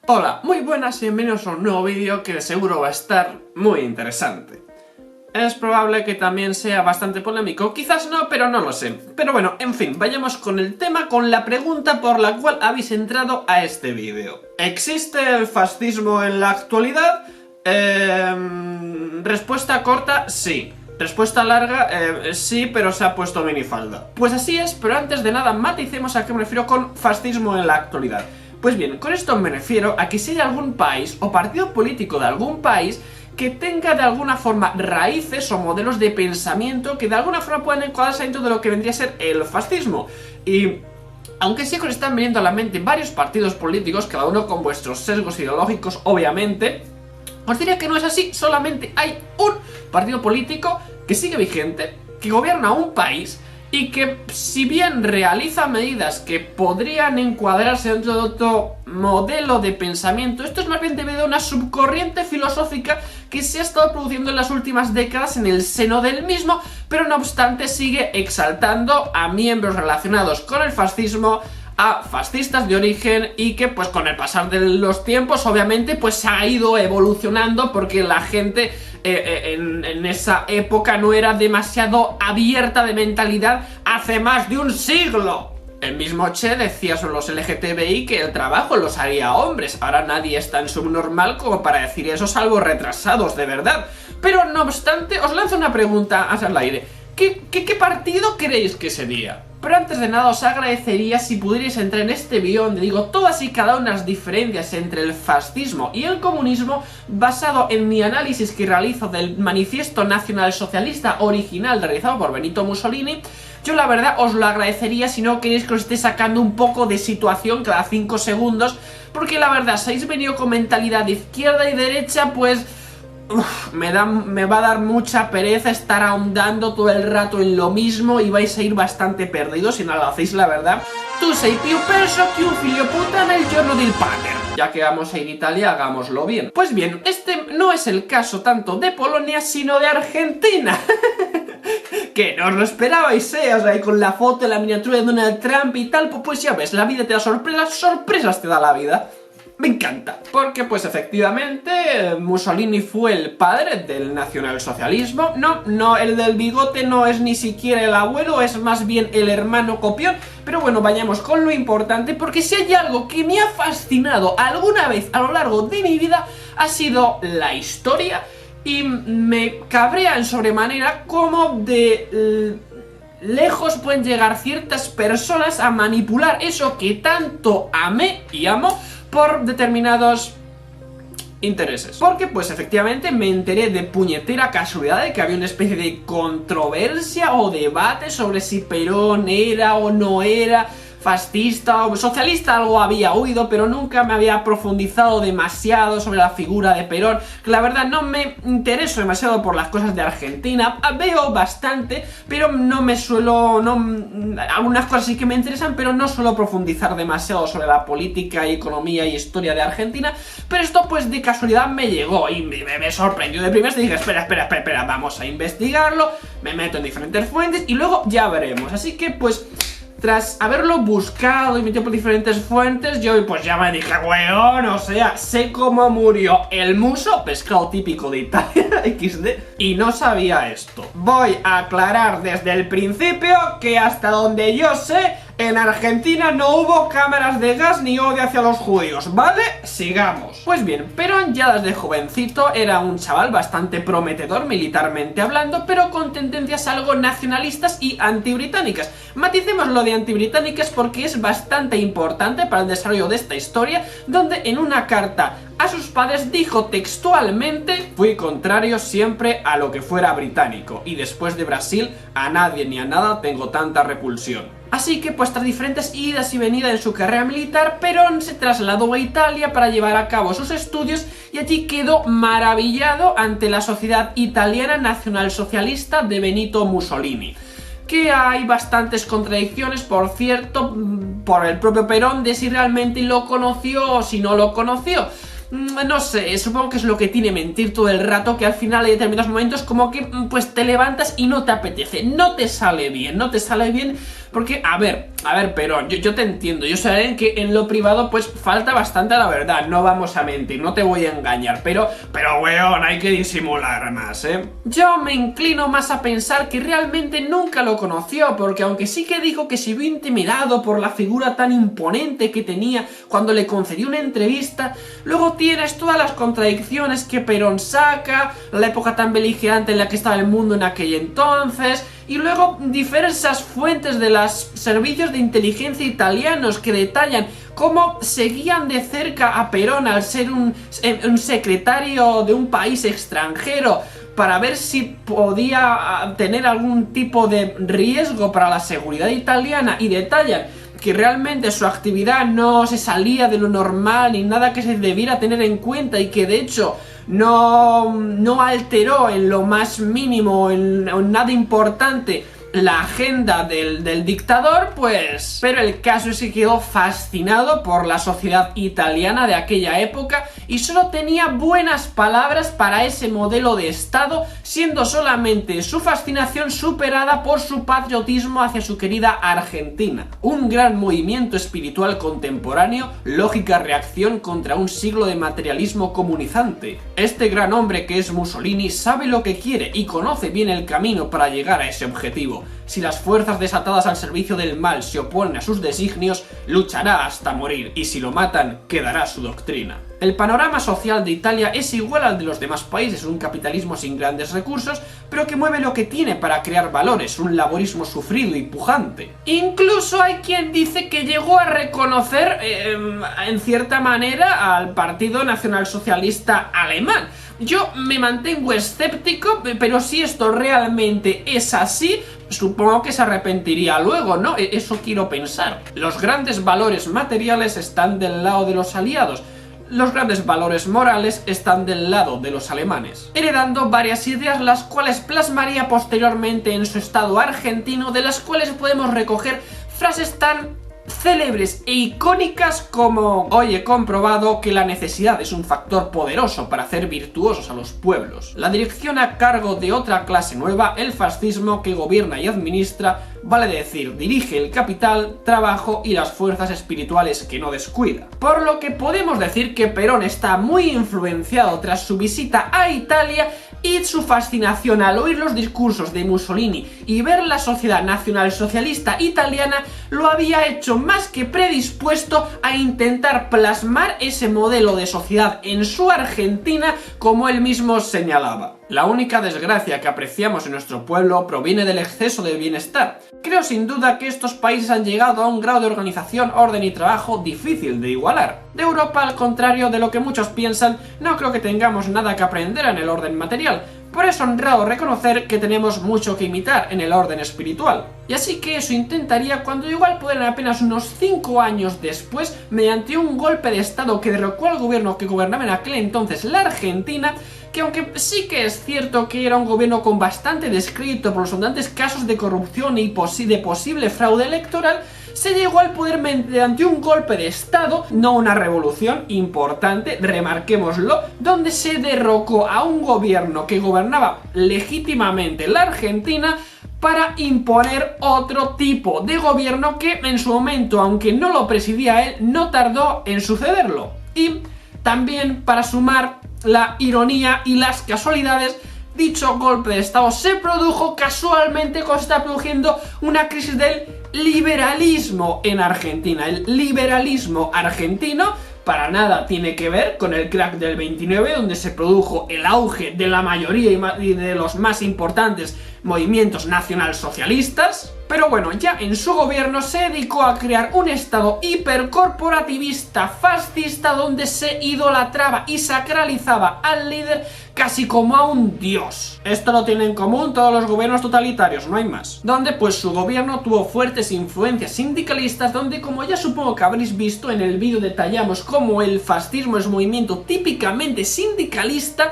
Hola, muy buenas y bienvenidos a un nuevo vídeo que de seguro va a estar muy interesante. Es probable que también sea bastante polémico, quizás no, pero no lo sé. Pero bueno, en fin, vayamos con el tema, con la pregunta por la cual habéis entrado a este vídeo. ¿Existe el fascismo en la actualidad? Respuesta corta, sí. Respuesta larga, sí, pero se ha puesto minifalda. Pues así es, pero antes de nada maticemos a qué me refiero con fascismo en la actualidad. Pues bien, con esto me refiero a que si hay algún país o partido político de algún país que tenga de alguna forma raíces o modelos de pensamiento que de alguna forma puedan encuadrarse dentro de lo que vendría a ser el fascismo. Y aunque sí que os están viniendo a la mente varios partidos políticos, cada uno con vuestros sesgos ideológicos, obviamente, os diría que no es así. Solamente hay un partido político que sigue vigente, que gobierna un país y que, si bien realiza medidas que podrían encuadrarse dentro de otro modelo de pensamiento, esto es más bien debido a una subcorriente filosófica que se ha estado produciendo en las últimas décadas en el seno del mismo, pero no obstante sigue exaltando a miembros relacionados con el fascismo, a fascistas de origen, y que pues con el pasar de los tiempos obviamente pues ha ido evolucionando porque la gente en esa época no era demasiado abierta de mentalidad hace más de un siglo. El mismo Che decía sobre los LGTBI que el trabajo los haría hombres. Ahora nadie es tan subnormal como para decir eso, salvo retrasados de verdad. Pero no obstante, os lanzo una pregunta al aire. ¿Qué partido creéis que sería? Pero antes de nada os agradecería si pudierais entrar en este vídeo donde digo todas y cada una de las diferencias entre el fascismo y el comunismo, basado en mi análisis que realizo del manifiesto nacionalsocialista original realizado por Benito Mussolini. Yo la verdad os lo agradecería si no queréis que os esté sacando un poco de situación cada 5 segundos, porque la verdad, si habéis venido con mentalidad de izquierda y derecha, pues me va a dar mucha pereza estar ahondando todo el rato en lo mismo y vais a ir bastante perdidos si no lo hacéis, la verdad. Tu sei più perso que un figlio puta nel giorno del pater. Ya que vamos a ir a Italia, hagámoslo bien. Pues bien, este no es el caso tanto de Polonia, sino de Argentina. Que no os lo esperabais, o sea, y con la foto, la miniatura de Donald Trump y tal, pues ya ves, la vida te da sorpresas, sorpresas te da la vida. Me encanta, porque pues efectivamente Mussolini fue el padre del nacionalsocialismo. No, el del bigote no es ni siquiera el abuelo, es más bien el hermano copión. Pero bueno, vayamos con lo importante, porque si hay algo que me ha fascinado alguna vez a lo largo de mi vida, ha sido la historia. Y me cabrea en sobremanera cómo de lejos pueden llegar ciertas personas a manipular eso que tanto amé y amo por determinados intereses. Porque pues efectivamente me enteré de puñetera casualidad de que había una especie de controversia o debate sobre si Perón era o no era fascista o socialista. Algo había oído, pero nunca me había profundizado demasiado sobre la figura de Perón, que la verdad no me intereso demasiado por las cosas de Argentina. Veo bastante, pero no me suelo... algunas cosas sí que me interesan, pero no suelo profundizar demasiado sobre la política y economía y historia de Argentina. Pero esto pues de casualidad me llegó y me sorprendió de primeras. Y dije, espera, vamos a investigarlo. Me meto en diferentes fuentes y luego ya veremos. Así que pues, tras haberlo buscado y metido por diferentes fuentes, yo pues ya me dije, weón, o sea, sé cómo murió el muso, pescado típico de Italia, XD, y no sabía esto. Voy a aclarar desde el principio que hasta donde yo sé, en Argentina no hubo cámaras de gas ni odio hacia los judíos, ¿vale? Sigamos. Pues bien, Perón ya desde jovencito era un chaval bastante prometedor militarmente hablando, pero con tendencias algo nacionalistas y antibritánicas. Maticemos lo de antibritánicas porque es bastante importante para el desarrollo de esta historia, donde en una carta a sus padres dijo textualmente: fui contrario siempre a lo que fuera británico, y después de Brasil a nadie ni a nada tengo tanta repulsión. Así que pues tras diferentes idas y venidas en su carrera militar, Perón se trasladó a Italia para llevar a cabo sus estudios y allí quedó maravillado ante la sociedad italiana nacionalsocialista de Benito Mussolini. Que hay bastantes contradicciones, por cierto, por el propio Perón, de si realmente lo conoció o si no lo conoció. No sé, supongo que es lo que tiene mentir todo el rato, que al final hay determinados momentos como que pues te levantas y no te apetece, no te sale bien, Porque, a ver, Perón, yo te entiendo, yo sé que en lo privado pues falta bastante a la verdad, no vamos a mentir, no te voy a engañar, pero weón, hay que disimular más, Yo me inclino más a pensar que realmente nunca lo conoció, porque aunque sí que dijo que se vio intimidado por la figura tan imponente que tenía cuando le concedió una entrevista, luego tienes todas las contradicciones que Perón saca, la época tan beligerante en la que estaba el mundo en aquel entonces, y luego diversas fuentes de los servicios de inteligencia italianos que detallan cómo seguían de cerca a Perón al ser un secretario de un país extranjero para ver si podía tener algún tipo de riesgo para la seguridad italiana, y detallan que realmente su actividad no se salía de lo normal ni nada que se debiera tener en cuenta, y que de hecho no alteró en lo más mínimo, en nada importante, la agenda del dictador, pues... Pero el caso es que quedó fascinado por la sociedad italiana de aquella época y solo tenía buenas palabras para ese modelo de Estado, siendo solamente su fascinación superada por su patriotismo hacia su querida Argentina. Un gran movimiento espiritual contemporáneo, lógica reacción contra un siglo de materialismo comunizante. Este gran hombre que es Mussolini sabe lo que quiere y conoce bien el camino para llegar a ese objetivo. Si las fuerzas desatadas al servicio del mal se oponen a sus designios, luchará hasta morir, y si lo matan, quedará su doctrina. El panorama social de Italia es igual al de los demás países, un capitalismo sin grandes recursos, pero que mueve lo que tiene para crear valores, un laborismo sufrido y pujante. Incluso hay quien dice que llegó a reconocer, en cierta manera, al Partido Nacionalsocialista Alemán. Yo me mantengo escéptico, pero si esto realmente es así, supongo que se arrepentiría luego, ¿no? Eso quiero pensar. Los grandes valores materiales están del lado de los aliados. Los grandes valores morales están del lado de los alemanes, heredando varias ideas las cuales plasmaría posteriormente en su estado argentino, de las cuales podemos recoger frases tan célebres e icónicas como: hoy he comprobado que la necesidad es un factor poderoso para hacer virtuosos a los pueblos. La dirección a cargo de otra clase nueva, el fascismo que gobierna y administra, vale decir, dirige el capital, trabajo y las fuerzas espirituales que no descuida. Por lo que podemos decir que Perón está muy influenciado tras su visita a Italia, y su fascinación al oír los discursos de Mussolini y ver la sociedad nacionalsocialista italiana lo había hecho más que predispuesto a intentar plasmar ese modelo de sociedad en su Argentina, como él mismo señalaba. La única desgracia que apreciamos en nuestro pueblo proviene del exceso de bienestar. Creo sin duda que estos países han llegado a un grado de organización, orden y trabajo difícil de igualar. De Europa, al contrario de lo que muchos piensan, no creo que tengamos nada que aprender en el orden material, pero es honrado reconocer que tenemos mucho que imitar en el orden espiritual. Y así que eso intentaría cuando llegó al poder apenas unos 5 años después, mediante un golpe de estado que derrocó al gobierno que gobernaba en aquel entonces la Argentina, que aunque sí que es cierto que era un gobierno con bastante descrédito por los abundantes casos de corrupción y de posible fraude electoral, se llegó al poder mediante un golpe de estado, no una revolución, importante, remarquémoslo, donde se derrocó a un gobierno que gobernaba legítimamente la Argentina para imponer otro tipo de gobierno que en su momento, aunque no lo presidía él, no tardó en sucederlo. Y también, para sumar la ironía y las casualidades, dicho golpe de estado se produjo casualmente cuando se está produciendo una crisis del liberalismo en Argentina. El liberalismo argentino para nada tiene que ver con el crack del 29, donde se produjo el auge de la mayoría y de los más importantes movimientos nacionalsocialistas. Pero bueno, ya en su gobierno se dedicó a crear un estado hipercorporativista fascista donde se idolatraba y sacralizaba al líder casi como a un dios. Esto lo tienen en común todos los gobiernos totalitarios, no hay más. Donde pues su gobierno tuvo fuertes influencias sindicalistas, donde, como ya supongo que habréis visto en el vídeo, detallamos cómo el fascismo es un movimiento típicamente sindicalista,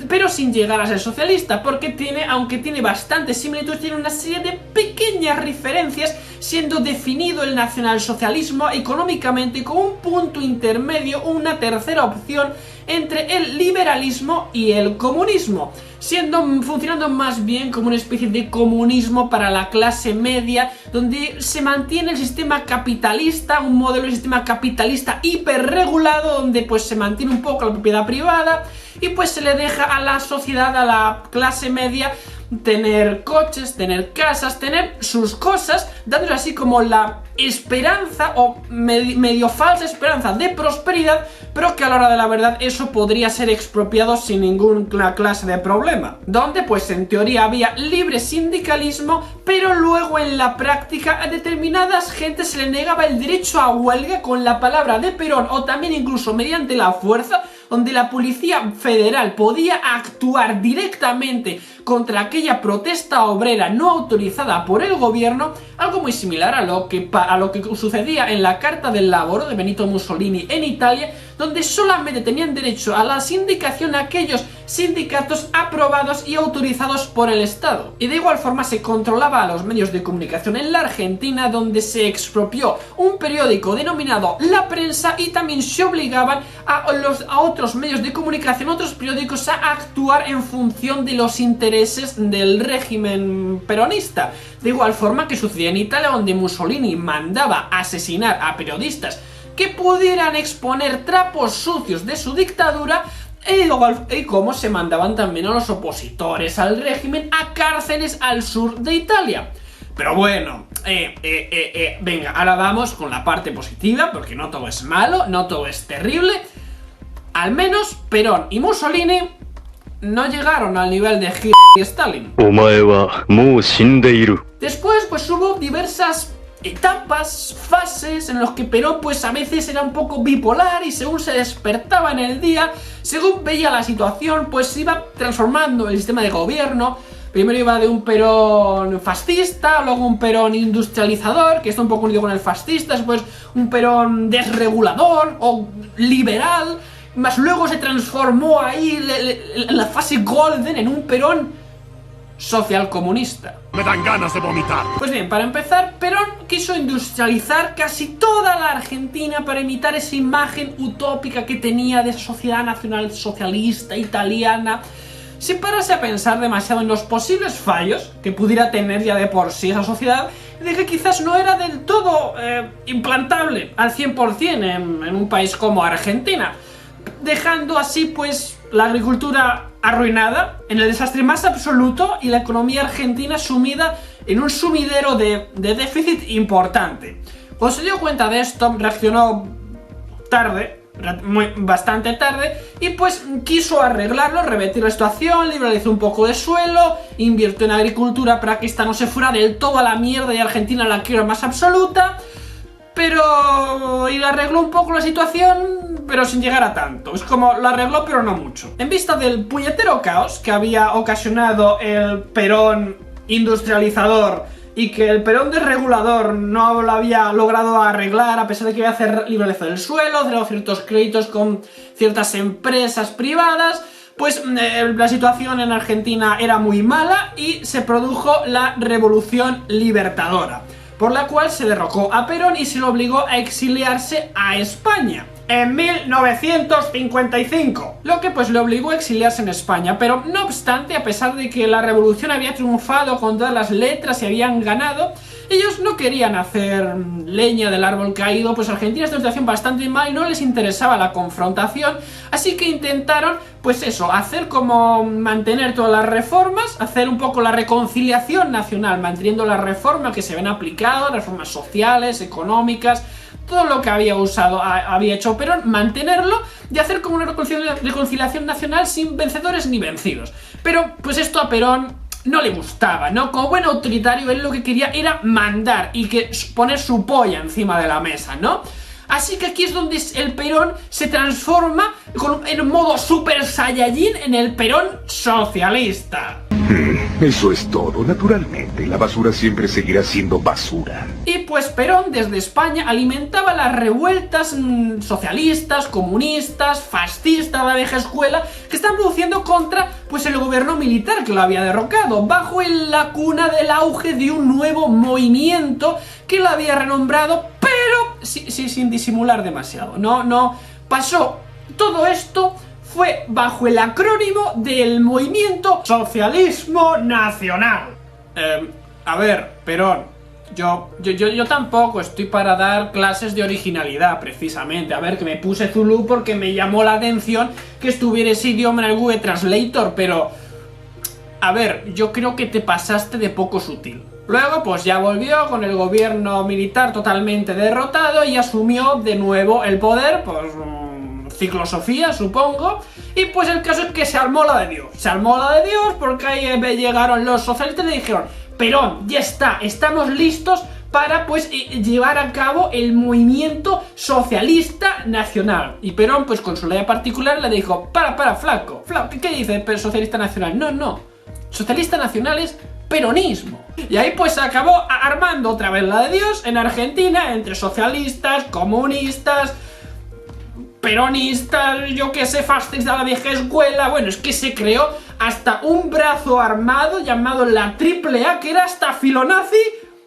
pero sin llegar a ser socialista, porque aunque tiene bastante similitud, tiene una serie de pequeñas muchas referencias, siendo definido el nacionalsocialismo económicamente como un punto intermedio, una tercera opción entre el liberalismo y el comunismo, funcionando más bien como una especie de comunismo para la clase media, donde se mantiene el sistema capitalista, un modelo de sistema capitalista hiperregulado, donde pues se mantiene un poco la propiedad privada y pues se le deja a la sociedad, a la clase media, tener coches, tener casas, tener sus cosas, dándole así como la esperanza o medio falsa esperanza de prosperidad, pero que a la hora de la verdad eso podría ser expropiado sin ninguna clase de problema. Donde pues en teoría había libre sindicalismo, pero luego en la práctica a determinadas gentes se le negaba el derecho a huelga con la palabra de Perón, o también incluso mediante la fuerza, donde la policía federal podía actuar directamente contra aquella protesta obrera no autorizada por el gobierno, algo muy similar a lo que sucedía en la Carta del Lavoro de Benito Mussolini en Italia, donde solamente tenían derecho a la sindicación aquellos sindicatos aprobados y autorizados por el Estado. Y de igual forma se controlaba a los medios de comunicación en la Argentina, donde se expropió un periódico denominado La Prensa, y también se obligaban a otros medios de comunicación, otros periódicos, a actuar en función de los intereses del régimen peronista. De igual forma que sucedía en Italia, donde Mussolini mandaba asesinar a periodistas que pudieran exponer trapos sucios de su dictadura, y cómo se mandaban también a los opositores al régimen a cárceles al sur de Italia. Pero bueno, venga, ahora vamos con la parte positiva, porque no todo es malo, no todo es terrible. Al menos Perón y Mussolini no llegaron al nivel de Hitler y Stalin. Después pues hubo diversas etapas, fases en los que Perón pues a veces era un poco bipolar, y según se despertaba en el día, según veía la situación, pues se iba transformando el sistema de gobierno. Primero iba de un Perón fascista, luego un Perón industrializador, que está un poco unido con el fascista, después un Perón desregulador o liberal, más luego se transformó ahí la fase golden en un Perón socialcomunista. Me dan ganas de vomitar. Pues bien, para empezar, Perón quiso industrializar casi toda la Argentina para imitar esa imagen utópica que tenía de esa sociedad nacional socialista italiana, sin pararse a pensar demasiado en los posibles fallos que pudiera tener ya de por sí esa sociedad, y de que quizás no era del todo implantable al 100% en un país como Argentina, dejando así pues la agricultura arruinada, en el desastre más absoluto, y la economía argentina sumida en un sumidero de déficit importante. Cuando se dio cuenta de esto, reaccionó tarde, bastante tarde, y pues quiso arreglarlo, revertir la situación, liberalizó un poco de suelo, invirtió en agricultura para que esta no se fuera del todo a la mierda y Argentina a la quiebra más absoluta, y arregló un poco la situación, pero sin llegar a tanto. Es como, lo arregló pero no mucho. En vista del puñetero caos que había ocasionado el Perón industrializador, y que el Perón desregulador no lo había logrado arreglar, a pesar de que iba a hacer liberalizar el suelo, cerrar ciertos créditos con ciertas empresas privadas, pues la situación en Argentina era muy mala y se produjo la Revolución Libertadora, por la cual se derrocó a Perón y se lo obligó a exiliarse a España en 1955, lo que pues le obligó a exiliarse en España. Pero no obstante, a pesar de que la revolución había triunfado con todas las letras y habían ganado, ellos no querían hacer leña del árbol caído, pues Argentina está en una situación bastante mal y no les interesaba la confrontación, así que intentaron, pues eso, hacer como mantener todas las reformas, hacer un poco la reconciliación nacional, manteniendo las reformas que se habían aplicado, reformas sociales, económicas, todo lo que había hecho Perón, mantenerlo y hacer como una reconciliación nacional sin vencedores ni vencidos. Pero pues esto a Perón no le gustaba, ¿no? Como buen autoritario, él lo que quería era mandar y poner su polla encima de la mesa, ¿no? Así que aquí es donde el Perón se transforma en modo Super Saiyajin en el Perón socialista. Eso es todo. Naturalmente, la basura siempre seguirá siendo basura. Y pues Perón desde España alimentaba las revueltas socialistas, comunistas, fascistas, la vieja escuela, que están produciendo contra pues el gobierno militar que lo había derrocado, bajo la cuna del auge de un nuevo movimiento que lo había renombrado, pero sin disimular demasiado. No pasó todo esto. Fue bajo el acrónimo del movimiento Socialismo Nacional. A ver, Perón, yo tampoco estoy para dar clases de originalidad, precisamente. A ver, que me puse Zulu porque me llamó la atención que estuviera ese idioma en el Google Translator, pero... A ver, yo creo que te pasaste de poco sutil. Luego, pues ya volvió con el gobierno militar totalmente derrotado y asumió de nuevo el poder, pues... filosofía, supongo, y pues el caso es que se armó la de Dios. Se armó la de Dios porque ahí llegaron los socialistas y le dijeron: Perón, ya está, estamos listos para pues llevar a cabo el movimiento socialista nacional. Y Perón, pues con su ley particular, le dijo: para, flaco, ¿qué dice el socialista nacional? No, socialista nacional es peronismo. Y ahí pues se acabó armando otra vez la de Dios en Argentina, entre socialistas, comunistas, peronistas, yo que sé, fascistas de la vieja escuela. Bueno, es que se creó hasta un brazo armado llamado la AAA, que era hasta filonazi,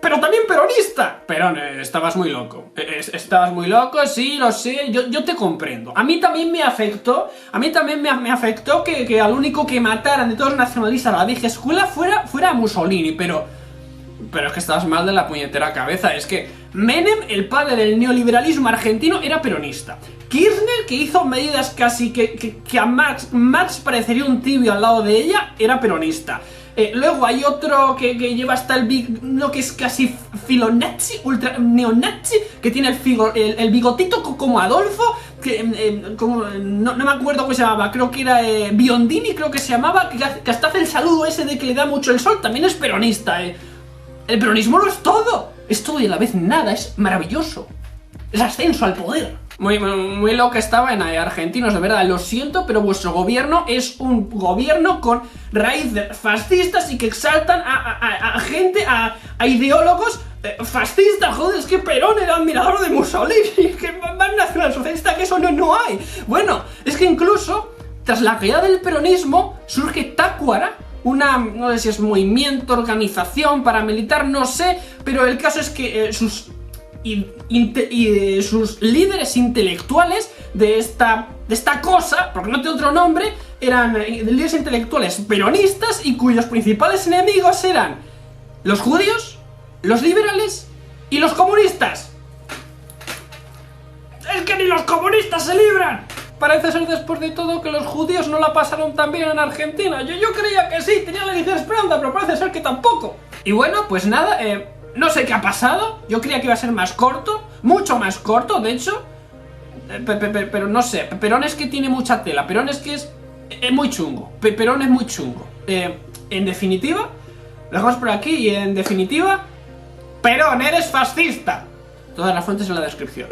pero también peronista. Perón, estabas muy loco. Estabas muy loco, sí, lo sé, yo te comprendo. A mí también me afectó, me afectó que al único que mataran de todos los nacionalistas de la vieja escuela fuera Mussolini, pero es que estabas mal de la puñetera cabeza. Es que Menem, el padre del neoliberalismo argentino, era peronista. Kirchner, que hizo medidas casi que a Marx parecería un tibio al lado de ella, era peronista. Luego hay otro que lleva hasta no, que es casi filonazi, ultra neonazi, que tiene el bigotito como Adolfo, no me acuerdo cómo se llamaba, creo que era Biondini, creo que se llamaba, que hasta hace el saludo ese de que le da mucho el sol, también es peronista. El peronismo no es todo y a la vez nada, es maravilloso. Es ascenso al poder. Muy lo que estaban argentinos, de verdad, lo siento, pero vuestro gobierno es un gobierno con raíces fascistas y que exaltan a gente, a ideólogos fascistas. Joder, es que Perón era admirador de Mussolini, que más nacionalsocialista que eso no hay. Bueno, es que incluso tras la caída del peronismo surge Tácuara, no sé si es movimiento, organización paramilitar, no sé, pero el caso es que sus líderes intelectuales de esta cosa, porque no tiene otro nombre, eran líderes intelectuales peronistas y cuyos principales enemigos eran los judíos, los liberales y los comunistas. ¡Es que ni los comunistas se libran! Parece ser, después de todo, que los judíos no la pasaron tan bien en Argentina. Yo creía que sí, tenía la ligera esperanza, pero parece ser que tampoco. Y bueno, pues nada, no sé qué ha pasado. Yo creía que iba a ser más corto, mucho más corto, de hecho. Pero no sé, Perón es que tiene mucha tela. Perón es que es muy chungo. Perón es muy chungo. En definitiva, lo dejamos por aquí y en definitiva, Perón, eres fascista. Todas las fuentes en la descripción.